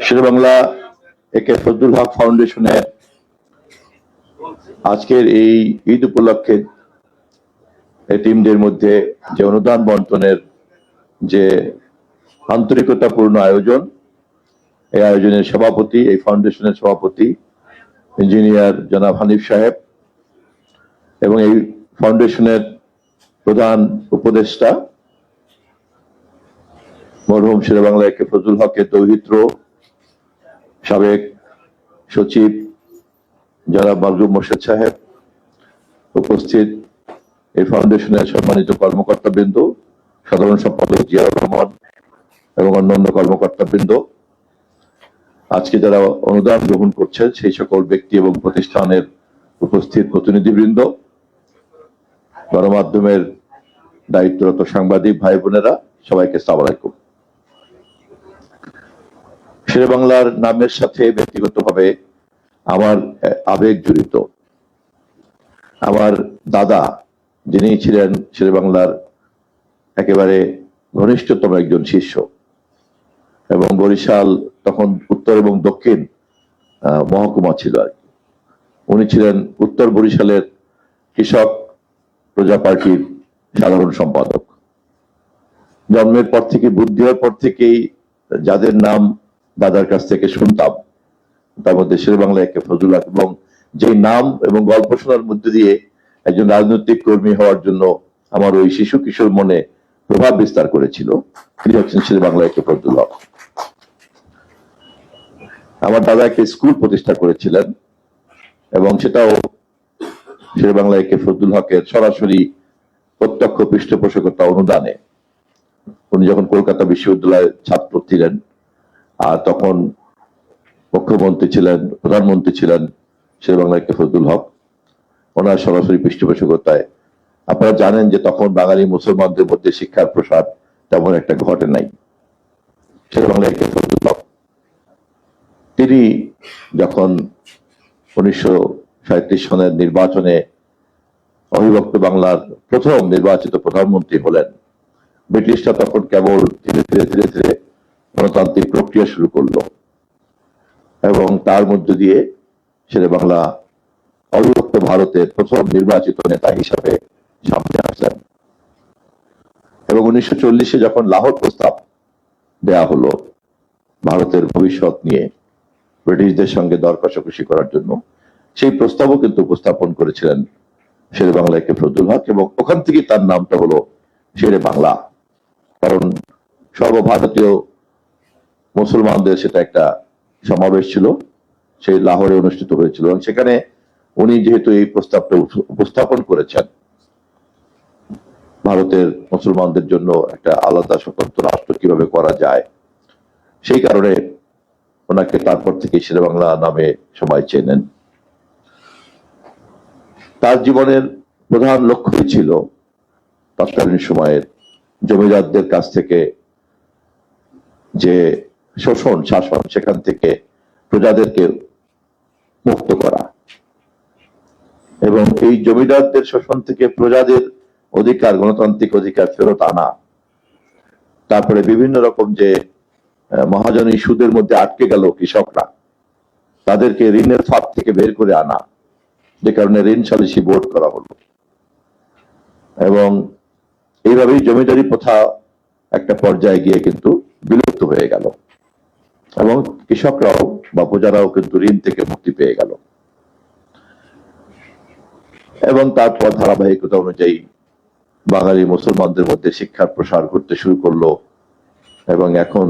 শেরেবাংলা একে ফজলুল হক ফাউন্ডেশনের আজকের এই ঈদ উপলক্ষে এতিমদের মধ্যে যে অনুদান বন্টনের যে আন্তরিকতাপূর্ণ আয়োজন, এই আয়োজনের সভাপতি, এই ফাউন্ডেশনের সভাপতি ইঞ্জিনিয়ার জনাব হানিফ সাহেব এবং এই ফাউন্ডেশনের প্রধান উপদেষ্টা মরহুম শেরেবাংলা একে ফজলুল হকের দৌহিত্র সাবেক সচিব জনাব মাহবুব মোর্শেদ সাহেব, উপস্থিত এই ফাউন্ডেশনের সম্মানিত কর্মকর্তাবৃন্দ, সাধারণ সম্পাদক জিয়াউর রহমান এবং অন্যান্য কর্মকর্তাবৃন্দ, আজকে যারা অনুদান গ্রহণ করছেন সেই সকল ব্যক্তি এবং প্রতিষ্ঠানের উপস্থিত প্রতিনিধিবৃন্দ, গণমাধ্যমের দায়িত্বরত সাংবাদিক ভাই বোনেরা, সবাইকে আসসালামু আলাইকুম। শেরেবাংলার নামের সাথে ব্যক্তিগতভাবে আমার আবেগ জড়িত। আমার দাদা, যিনি ছিলেন শেরেবাংলার একেবারে ঘনিষ্ঠতম একজন শিষ্য, এবং বরিশাল তখন উত্তর এবং দক্ষিণ মহকুমা ছিল আর কি। উনি ছিলেন উত্তর বরিশালের কৃষক প্রজা পার্টির সাধারণ সম্পাদক। জন্মের পর থেকে, বুদ্ধি হওয়ার পর থেকেই যাদের নাম দাদার কাছ থেকে শুনতাম, তার মধ্যে শেরেবাংলা একে ফজলুল হক, এবং যে নাম এবং গল্প শোনার মধ্যে দিয়ে একজন রাজনৈতিক কর্মী হওয়ার জন্য আমার ওই শিশু কিশোর মনে প্রভাব বিস্তার করেছিল, তিনি হচ্ছেন শেরেবাংলা একে ফজলুল হক। আমার দাদা একটা স্কুল প্রতিষ্ঠা করেছিলেন এবং সেটাও শেরেবাংলা একে ফজলুল হকের সরাসরি প্রত্যক্ষ পৃষ্ঠপোষকতা অনুদানে। উনি যখন কলকাতা বিশ্ববিদ্যালয়ের ছাত্র ছিলেন আর তখন মুখ্যমন্ত্রী ছিলেন, প্রধানমন্ত্রী ছিলেন শেরেবাংলা একে ফজলুল হক, ওনার সরাসরি পৃষ্ঠপোষকতায়। আপনারা জানেন যে তখন বাঙালি মুসলমানদের মধ্যে শিক্ষার প্রসার তেমন একটা ঘটে নাই। শেরেবাংলা একে ফজলুল হক তিনি যখন 1937 সনের নির্বাচনে অবিভক্ত বাংলার প্রথম নির্বাচিত প্রধানমন্ত্রী হলেন, ব্রিটিশরা তখন কেবল ধীরে ধীরে ধীরে ধীরে গণতান্ত্রিক প্রক্রিয়া শুরু করলো এবং তার মধ্য দিয়ে শেরেবাংলা অবিভক্ত ভারতের প্রথম নির্বাচিত নেতা হিসাবে সামনে আসলেন। এবং 1940-এ যখন লাহোর প্রস্তাব দেয়া হলো ভারতের ভবিষ্যৎ নিয়ে ব্রিটিশদের সঙ্গে দর কষাকষি করার জন্য, সেই প্রস্তাবও কিন্তু উপস্থাপন করেছিলেন শেরেবাংলা একে ফজলুল হক, এবং ওখান থেকে তার নামটা হলো শেরেবাংলা। কারণ সর্বভারতীয় মুসলমানদের সেটা একটা সমাবেশ ছিল, সেই লাহোরে অনুষ্ঠিত হয়েছিল, এবং সেখানে উনি যেহেতু এই প্রস্তাবটা উপস্থাপন করেছেন ভারতের মুসলমানদের জন্য একটা আলাদা স্বতন্ত্র রাষ্ট্র কিভাবে করা যায়, সেই কারণে ওনাকে তারপর থেকে শেরেবাংলা নামে সবাই চেনেন। তার জীবনের প্রধান লক্ষ্যই ছিল তৎকালীন সময়ের জমিদারদের কাছ থেকে যে শোষণ শাসন, সেখান থেকে প্রজাদেরকে মুক্ত করা এবং এই জমিদারদের শোষণ থেকে প্রজাদের অধিকার, গণতান্ত্রিক অধিকার ফেরত আনা। তারপরে বিভিন্ন রকম যে মহাজনী সুদের মধ্যে আটকে গেল কৃষকরা, তাদেরকে ঋণের ফাঁদ থেকে বের করে আনা, যে কারণে ঋণ সালিসি বোর্ড করা হলো। এবং এইভাবেই জমিদারি প্রথা একটা পর্যায়ে গিয়ে কিন্তু বিলুপ্ত হয়ে গেল এবং কৃষকরাও বা প্রজারাও কিন্তু ঋণ থেকে মুক্তি পেয়ে গেল। এবং তারপর ধারাবাহিকতা অনুযায়ী বাঙালি মুসলমানদের মধ্যে শিক্ষার প্রসার করতে শুরু করলো এবং এখন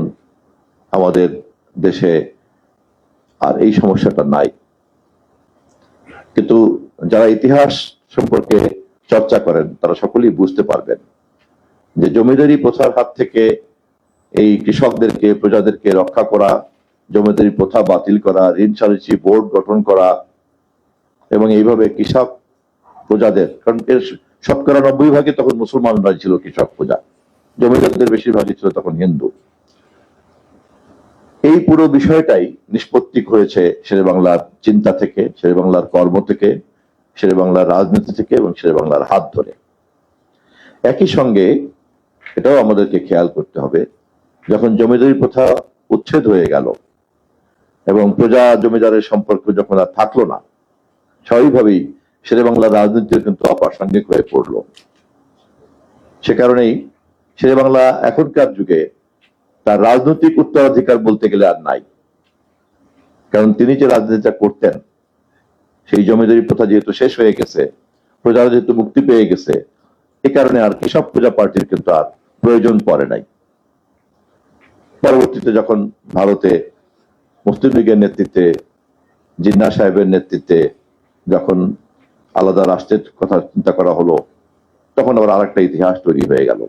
আমাদের দেশে আর এই সমস্যাটা নাই। কিন্তু যারা ইতিহাস সম্পর্কে চর্চা করেন তারা সকলেই বুঝতে পারবেন যে জমিদারি প্রথার হাত থেকে এই কৃষকদেরকে, প্রজাদেরকে রক্ষা করা, জমিদারি প্রথা বাতিল করা, ঋণ সালিসি বোর্ড গঠন করা এবং এইভাবে কৃষক প্রজাদের, কারণ এর 90% তখন মুসলমানরা ছিল কৃষক প্রজা, জমিদারদের বেশিরভাগই ছিল তখন হিন্দু। এই পুরো বিষয়টাই নিষ্পত্তি হয়েছে শেরেবাংলার চিন্তা থেকে, শেরেবাংলার কর্ম থেকে, শেরেবাংলার রাজনীতি থেকে এবং শেরেবাংলার হাত ধরে। একই সঙ্গে এটাও আমাদেরকে খেয়াল করতে হবে, যখন জমিদারি প্রথা উচ্ছেদ হয়ে গেল এবং প্রজা জমিদারের সম্পর্ক যখন আর থাকলো না, স্বাভাবিকভাবেই শেরেবাংলার রাজনীতিও কিন্তু অপ্রাসঙ্গিক হয়ে পড়লো। সে কারণেই শেরেবাংলা এখনকার যুগে তার রাজনৈতিক উত্তরাধিকার বলতে গেলে আর নাই। কারণ তিনি যে রাজনীতিটা করতেন, সেই জমিদারি প্রথা যেহেতু শেষ হয়ে গেছে, প্রজারা যেহেতু মুক্তি পেয়ে গেছে, এ কারণে আর কৃষক প্রজা পার্টির কিন্তু আর প্রয়োজন পড়ে নাই। পরবর্তীতে যখন ভারতে মুসলিম লীগের নেতৃত্বে, জিন্নাহ সাহেবের নেতৃত্বে যখন আলাদা রাষ্ট্রের কথা চিন্তা করা হলো, তখন আবার আরেকটা ইতিহাস তৈরি হয়ে গেল।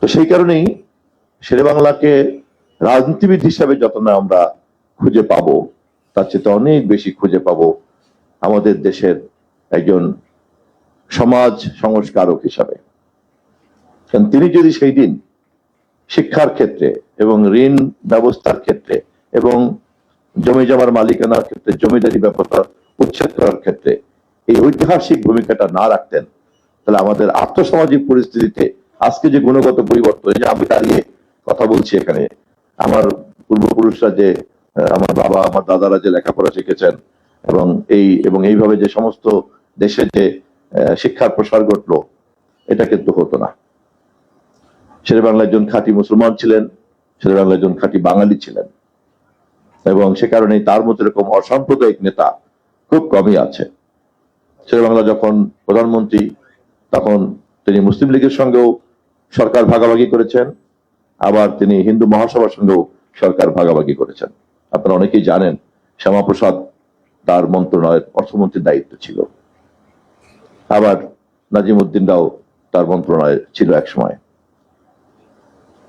তো সেই কারণেই শেরেবাংলাকে রাজনীতিবিদ হিসাবে যত না আমরা খুঁজে পাবো, তার চেয়ে অনেক বেশি খুঁজে পাবো আমাদের দেশের একজন সমাজ সংস্কারক হিসাবে। কারণ তিনি যদি সেই দিন শিক্ষার ক্ষেত্রে এবং ঋণ ব্যবস্থার ক্ষেত্রে এবং জমি জমার মালিকানার ক্ষেত্রে, জমিদারি ব্যাপারটা উচ্ছেদ করার ক্ষেত্রে এই ঐতিহাসিক ভূমিকাটা না রাখতেন, তাহলে আমাদের আর্থসামাজিক পরিস্থিতিতে আজকে যে গুণগত পরিবর্তন, যে আমি দাঁড়িয়ে কথা বলছি এখানে, আমার পূর্বপুরুষরা যে, আমার বাবা আমার দাদারা যে লেখাপড়া শিখেছেন এবং এইভাবে যে সমস্ত দেশে যে শিক্ষার প্রসার ঘটলো, এটা কিন্তু হতো না। শেরেবাংলা একজন খাঁটি মুসলমান ছিলেন, শেরেবাংলা একজন খাঁটি বাঙালি ছিলেন, এবং সে কারণেই তার মতো এরকম অসাম্প্রদায়িক নেতা খুব কমই আছে। শেরেবাংলা যখন প্রধানমন্ত্রী, তখন তিনি মুসলিম লীগের সঙ্গেও সরকার ভাগাভাগি করেছেন, আবার তিনি হিন্দু মহাসভার সঙ্গেও সরকার ভাগাভাগি করেছেন। আপনারা অনেকেই জানেন শ্যামাপ্রসাদ তার মন্ত্রণালয়ের অর্থমন্ত্রীর দায়িত্ব ছিল, আবার নাজিম উদ্দিনরাও তার মন্ত্রণালয়ে ছিল এক সময়।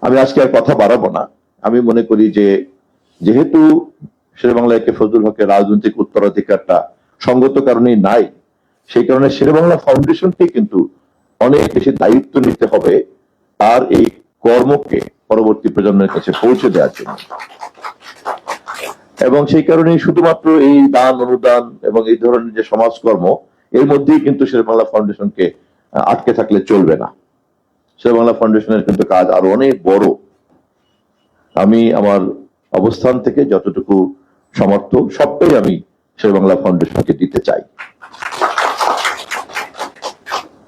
আমি আজকে আর কথা বাড়াবো না। আমি মনে করি যে যেহেতু শেরেবাংলায় ফজলুল হকের রাজনৈতিক উত্তরাধিকারটা সঙ্গত কারণেই নাই, সেই কারণে শেরেবাংলা ফাউন্ডেশনকে কিন্তু অনেক বেশি দায়িত্ব নিতে হবে আর এই কর্মকে পরবর্তী প্রজন্মের কাছে পৌঁছে দেওয়ার জন্য। এবং সেই কারণে শুধুমাত্র এই দান অনুদান এবং এই ধরনের যে সমাজকর্ম, এর মধ্যেই কিন্তু শেরেবাংলা ফাউন্ডেশনকে আটকে থাকলে চলবে না। শেরেবাংলা ফাউন্ডেশনের কিন্তু কাজ আরো অনেক বড়। আমি আমার অবস্থান থেকে যতটুকু সমর্থ সবটাই আমি শেরেবাংলা ফাউন্ডেশনকে দিতে চাই।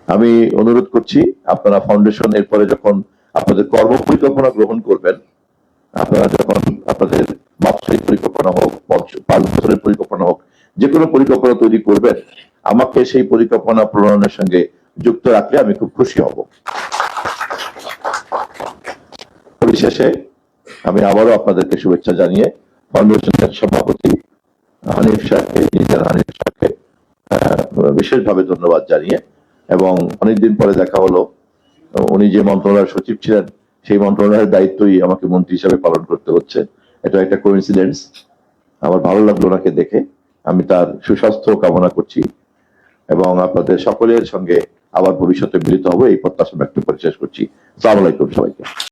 আমি অনুরোধ করছি, আপনারা ফাউন্ডেশন এরপরে যখন আপনাদের কর্ম পরিকল্পনা গ্রহণ করবেন, আপনারা যখন আপনাদের বাৎসরিক পরিকল্পনা হোক, 5 বছরের পরিকল্পনা হোক, যে কোনো পরিকল্পনা তৈরি করবেন, আমাকে সেই পরিকল্পনা প্রণয়নের সঙ্গে যুক্ত রাখলে আমি খুব খুশি হব। পরিশেষে আমি আবারও আপনাদেরকে শুভেচ্ছা জানিয়ে ফাউন্ডেশনের সভাপতি হানিফ শাহকে, হানিফ শাহকে বিশেষভাবে ধন্যবাদ জানিয়ে, এবং অনেকদিন পরে দেখা হলো, উনি যে মন্ত্রণালয়ের সচিব ছিলেন সেই মন্ত্রণালয়ের দায়িত্বই আমাকে মন্ত্রী হিসাবে পালন করতে হচ্ছে। এটা একটা কোইন্সিডেন্স। আমার ভালো লাগলো ওনাকে দেখে। আমি তার সুস্বাস্থ্য কামনা করছি এবং আপনাদের সকলের সঙ্গে আবার ভবিষ্যতে মিলিত হবো এই প্রত্যাশা ব্যক্ত করে শেষ করছি। আসসালামু আলাইকুম সবাইকে।